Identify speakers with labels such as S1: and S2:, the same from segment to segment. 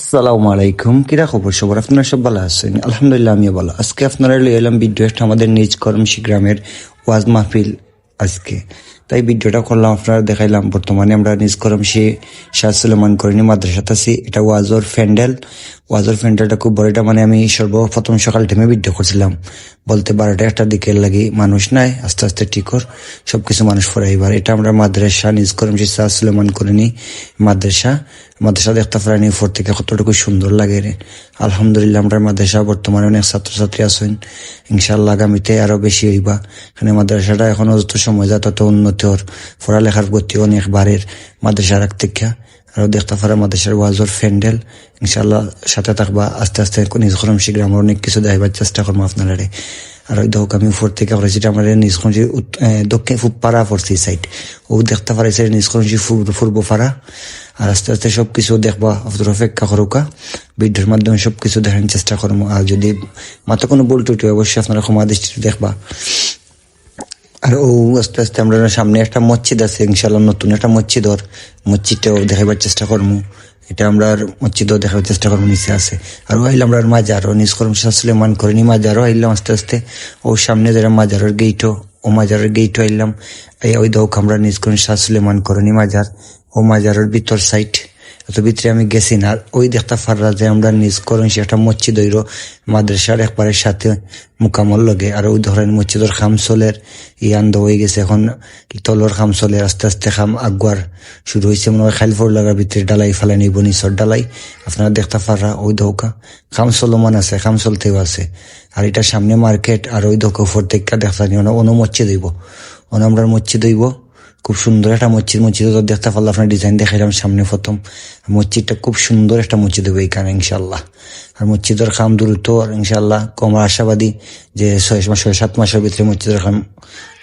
S1: আসসালামু আলাইকুম, কিরা খবর সবার? আপনারা সব ভালো আছেন? আলহামদুলিল্লাহ, আমিও ভালো। আজকে আপনারা লই এলাম ভিডিও একটা আমাদের নিজ করমশি গ্রামের ওয়াজ মাহফিল আজকে। তাই ভিডিওটা করলাম, আপনারা দেখাইলাম। বর্তমানে আমরা নিজ করমশি শাহ সুলেমান করিনি মাদ্রাসাত আছি। এটা ওয়াজর প্যান্ডেলটা খুব বড়। এটা মানে আমি সর্বপ্রথম সকাল টাইমে ভিডিও করছিলাম, বলতে 12টা-1টার দিকে লাগি মানুষ নাই, আস্তে আস্তে ঠিক কর সবকিছু মানুষ ফরাইবার। এটা আমরা মাদ্রাসা নিজ করমশি শাহ সুলেমান করিনি মাদ্রাসা দেখতে পারেনি উপর থেকে কতটুকু সুন্দর লাগে রে। আলহামদুলিল্লাহ, আমরা মাদ্রাসা বর্তমানে অনেক ছাত্রছাত্রী আছেন। ইনশাআল্লাহ আগামীতে আরো বেশি হইবা। এখানে মাদ্রাসাটা এখনো যত সময় যায় তত উন্নতি হর, পড়ালেখার গতি অনেক বাড়ের মাদ্রাসা রাখতে। আরো দেখতে পারে মাদ্রাসার ওয়াজর প্যান্ডেল। ইনশাআল্লাহ সাথে থাকবা। আস্তে আস্তে নিজ করমশি গ্রামের অনেক কিছু দেখাবার চেষ্টা করবো আপনারা। আর ওই দেখো আমি উপর থেকে করেছি আমরা নিজ করমশি দক্ষিণ পূব পাড়া পড়ছি সাইড। ও দেখতে পারাইছে নিজ করমশি পূর্ব পাড়া। আর আস্তে আস্তে সবকিছু দেখবা, অপেক্ষা করুকা। ভিডিওর মাধ্যমে সবকিছু দেখার চেষ্টা করবো। আর যদি মাত্র কোনো ভুল টুটি অবশ্যই আপনারা ক্ষমা দৃষ্টিতে দেখবা। আর ও আস্তে আস্তে আমরা সামনে একটা মসজিদ আছে, ইনশাআল্লাহ নতুন একটা মসজিদটাও দেখাবার চেষ্টা করবো। এটা আমরা মসজিদও দেখার চেষ্টা করবো, নিচে আছে। আর ও আইলাম আমরা মাজারও নিজ করমশি শাহ সুলেমান করিনি মাজারও আইলাম আস্তে আস্তে। ও সামনে যারা মাজারের গেইটও আইলাম। ওই দৌক আমরা নিজ করমশি শাহ সুলেমান করিনি মাজার। ও মাজারের ভিতর সাইড এত ভিতরে আমি গেছি না। ওই দেখতে পাররা যে আমরা নিজ করমশি একটা মসজিদ হইল মাদ্রাসার একবারের সাথে মুকামল লগে। আর ওই ধরেন মসজিদের খাম চলের আন্দ হয়ে গেছে, এখন তলর খাম চলে আস্তে আস্তে খাম আগুয়ার শুরু হয়েছে। মনে হয় খাইল ফোর লাগার ভিতরে ডালাই ফেলাই নিব, নিচর ডালাই আপনারা দেখতে পাররা। ওই ধোকা খাম চলমান আছে, খাম চলতেও আছে। আর এটা সামনে মার্কেট। আর ওই ধোকা উপর থেকে দেখতে নি অন্য মসজিদ হইব, আমরা মসজিদ হইব। খুব সুন্দর একটা মসজিদ দেখতে পারলো আপনার ডিজাইন দেখাইলাম সামনে প্রথম। মসজিদটা খুব সুন্দর একটা মসজিদ হবে এখানে ইনশাল্লাহ। আর মসজিদের খাম দ্রুত ইনশাল্লাহ কম আশাবাদী যে 6-7 মাসের ভিতরে মসজিদের খাম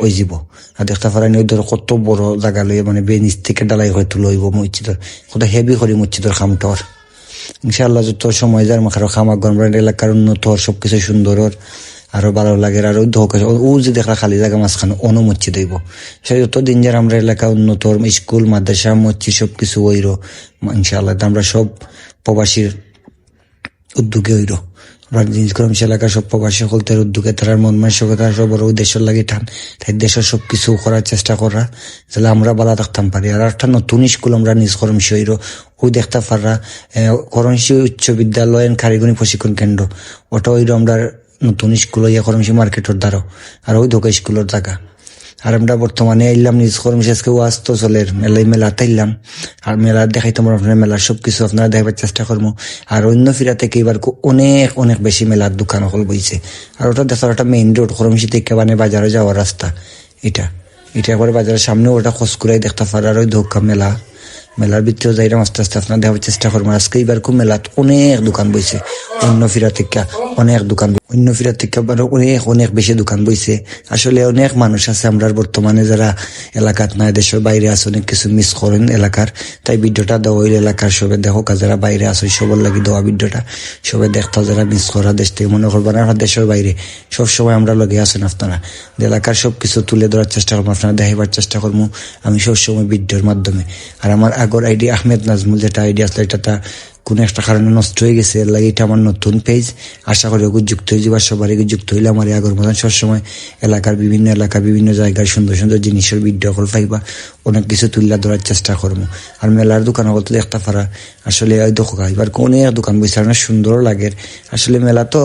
S1: ওই যাব। আর দেখতে পারেন ওই ধরো কত বড় জায়গা লইয়া মানে বেনিচ থেকে ডালাই হয়তো লইব মসজিদের, কত হেভি করি মসজিদের খামটার ইনশাল্লাহ। যত সময় যার মাখারও খাম আগ্রহ এলাকার উন্নত হর, সবকিছু সুন্দর হর, আরো ভালো লাগে। আর ওই ধোকা ও যে দেখলা খালি জায়গা মাঝখানে অনুমচ্ছিদ হইব। সে যত দিন যার আমরা এলাকা উন্নত স্কুল মাদ্রাসা মসজিদ সবকিছু ওইরো ইনশাআল্লাহ। আমরা সব প্রবাসীর উদ্যোগে হইরো। আমরা জিনিস করলাম সে এলাকার সব প্রবাসী সকলতে উদ্যোগে তারা মন মানসিকতা সব বড় দেশের লাগে টান, তাই দেশের সবকিছু করার চেষ্টা করা তাহলে আমরা ভালো থাকতাম পারি। আর একটা নতুন স্কুল আমরা নিজ করমশি হইরো ওই দেখতে পাররা করমশি উচ্চ বিদ্যালয় কারিগরি প্রশিক্ষণ কেন্দ্র। ওটা হইরো আমরা নতুন স্কুল হইয়া করমশি মার্কেটের দ্বারা। আর ওই ধোকা স্কুলের জায়গা। আর আমরা বর্তমানে আইলাম নিজ করমশি আজকে ওয়াজ তো চলে মেলাতে আইলাম। আর মেলা দেখাইতাম আপনার মেলার সবকিছু আপনারা দেখাবার চেষ্টা করবো। আর অন্য ফিরা থেকে এবার অনেক অনেক বেশি মেলার দোকান হল বইছে। আর ওটা দেখার একটা মেইন রোড করমশি থেকে মানে বাজারে যাওয়ার রাস্তা। এটা একবার বাজারের সামনে ওটা খসকুরাই দেখতে পারে। আর ওই ধোকা মেলার ভিতরেও যাইলাম আস্তে আস্তে আপনার দেখার চেষ্টা করবো। আজকে এবার খুব মেলাত অনেক দোকান বইছে, অন্য ফিরা থেকে অনেক দোকান, অন্য ফিরা থেকে অনেক বেশি দোকান বইছে। আসলে অনেক মানুষ আছে আমরা বর্তমানে যারা এলাকাত নাই, দেশের বাইরে আছে, অনেক কিছু মিস করেন এলাকার। তাই ভিডিওটা দেওয়া হইলে এলাকার সবে দেখো, যারা বাইরে আছে সবার লাগে দেওয়া ভিডিওটা সবাই দেখতে, যারা মিস করা দেশ থেকে মনে করবেন না দেশের বাইরে সবসময় আমরা লগে আছেন আপনারা। এলাকার সবকিছু তুলে ধরার চেষ্টা করবো, আপনারা দেখাবার চেষ্টা করবো আমি সবসময় ভিডিওর মাধ্যমে। আর আমার আগর আইডি আহমেদ নাজমুল যেটা আইডি আসলে এটা কোন একটা কারণে নষ্ট হয়ে গেছে, এর লাগে এটা আমার নতুন পেজ। আশা করি যুক্ত হয়ে যাবার সবারই যুক্ত হইলে আমার আগর মতন সবসময় এলাকার বিভিন্ন জায়গার সুন্দর সুন্দর জিনিসের ভিডিও কল পাইবা, অনেক কিছু তুলে ধরার চেষ্টা করবো। আর মেলার দোকান বলতে দেখতে পারা আসলে ওই দোকা এবার অনেক দোকান বসে অনেক সুন্দরও লাগে। আসলে মেলা তো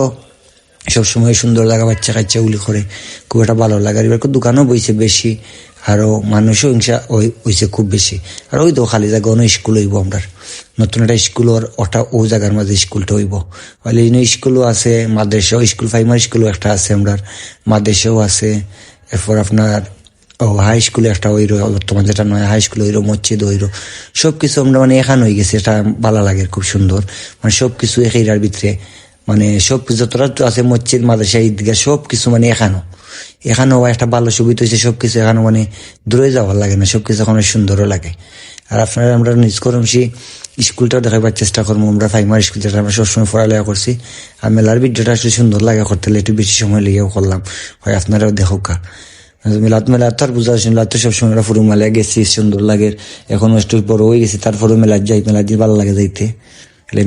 S1: সবসময় সুন্দর জায়গা বাচ্চা কাচ্চা উলি করে খুব একটা ভালো লাগে। এবার দোকানও বইছে বেশি, আরো মানুষও হিংসা হইছে খুব বেশি। আর ওই তো খালি জায়গা অন্য স্কুল হইব আমরা নতুন একটা স্কুল। ওটা ও জায়গার মাঝে স্কুলটা হইব। স্কুলও আছে, মাদ্রাসাও স্কুল, প্রাইমারি স্কুলও একটা আছে, আমরা মাদ্রাসাও আছে। এরপর আপনার হাই স্কুলে একটা ওইরো, বর্তমান যেটা নয় হাই স্কুল ওইরো, মসজিদ ওইরো, সবকিছু আমরা মানে এখান হয়ে গেছে। এটা ভালো লাগে, খুব সুন্দর। মানে সবকিছু এখানকার ভিতরে মানে সব যতটা আছে মসজিদ মাদ্রাসা ঈদগাহ সবকিছু মানে এখানেও একটা ভালো সুবিধা হয়েছে। সবকিছু এখানে মানে দূরে যাওয়ার লাগে না, সবকিছু এখন সুন্দরও লাগে। আর আপনারা আমরা নিজ করমশি স্কুলটাও দেখাবার চেষ্টা করবো। আমরা প্রাইমারি স্কুল যেটা আমরা সবসময় পড়ালেখা করছি। আর মেলার ভিডিওটা আসলে সুন্দর লাগে করতে, একটু বেশি সময় লেগেও করলাম, হয় আপনারাও দেখো কা। মেলাত আর বুঝা আসে, মেলাত তো সবসময় আমরা ফুরু মেলায় গেছি, সুন্দর লাগে। এখন একটু বড় হয়ে গেছি, তারপরে মেলার যাই, মেলা দিয়ে ভালো লাগে যাইতে।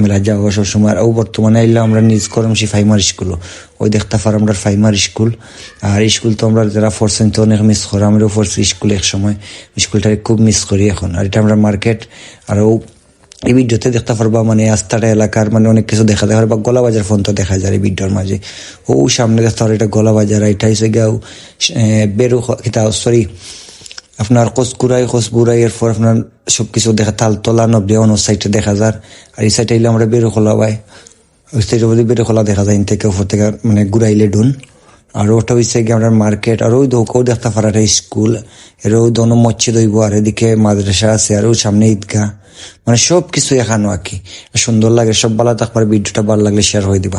S1: মেলা যাওয়া সবসময়। আর ও বর্তমানে আইলে আমরা নিজ করমসি ফাইমার স্কুল, ওই দেখতে পার আমরা ফাইমার স্কুল। আর স্কুল তো আমরা যারা পড়ছেন তো অনেক মিস করি, আমরাও পড়ছি স্কুলে এক সময়, স্কুলটাকে খুব মিস করি এখন। আর এটা আমরা মার্কেট, আর ও এই ভিডিওতে দেখতে পারবা মানে আস্তাটা এলাকার মানে অনেক কিছু দেখা যায়, বা গলা বাজার ফোন তো দেখা যায় এই ভিডিওর মাঝে। ও সামনে দেখতে পারো এটা গলা বাজার, এটা হচ্ছে গিয়ে বেরু সরি আপনার কসবুরাই এরপর আপনার সবকিছু দেখা তালতলা নবরিয়া অন্য সাইডে দেখা যায়। আর এই সাইডে আইলে আমরা বেরো খোলা পাই, ওই সাইডের মধ্যে বেরো খোলা দেখা যায় থেকে উপর থেকে মানে ঘুরাইলে ডুন। আর ওটা হচ্ছে গিয়ে আমরা মার্কেট, আর ওই দোকাও দেখতে পারা স্কুল, এর ওই দোনো মসজিদ হইব, আর এদিকে মাদ্রাসা আছে, আর ওই সামনে ঈদগাহ, মানে সব কিছু এখানো আর কি সুন্দর লাগে। সব ভালো থাকবার, ভিডিওটা ভালো লাগলে শেয়ার হয়ে দিবা।